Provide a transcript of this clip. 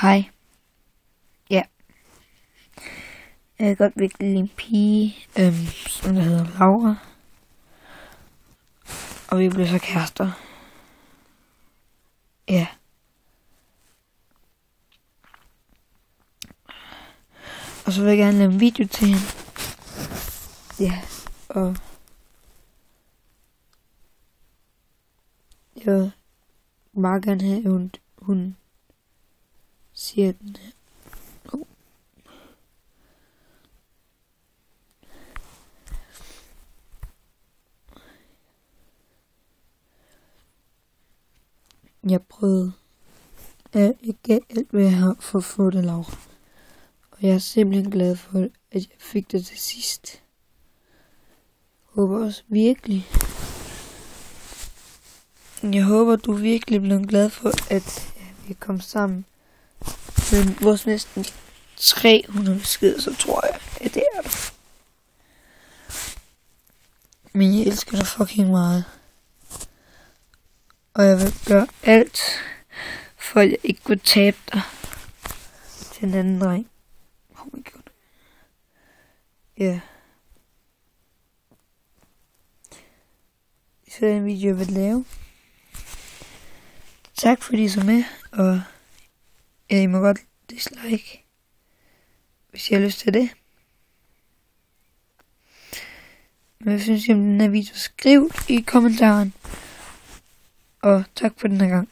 Hej. Ja. Jeg kan godt virkelig lide en pige, som der hedder Laura. Og vi blev så kærester. Ja. Og så vil jeg gerne lave en video til hende. Ja, og jeg vil bare gerne have, at hun siger den her. Jeg prøvede. Jeg gav alt, hvad jeg har for at få det, Laura. Og jeg er simpelthen glad for, at jeg fik det til sidst. Jeg håber også virkelig. Jeg håber, du virkelig bliver glad for, at vi kom sammen. Men vores næsten 300 beskeder, så tror jeg, at det er det. Men jeg elsker dig fucking meget. Og jeg vil gøre alt, for at jeg ikke kunne tabe dig til en anden dreng. Oh my god. Ja. Så er en video, jeg vil lave. Tak fordi I så med, og I må godt dislike, hvis I har lyst til det. Men hvad synes I om den her video? Skriv i kommentaren. Og tak for den her gang.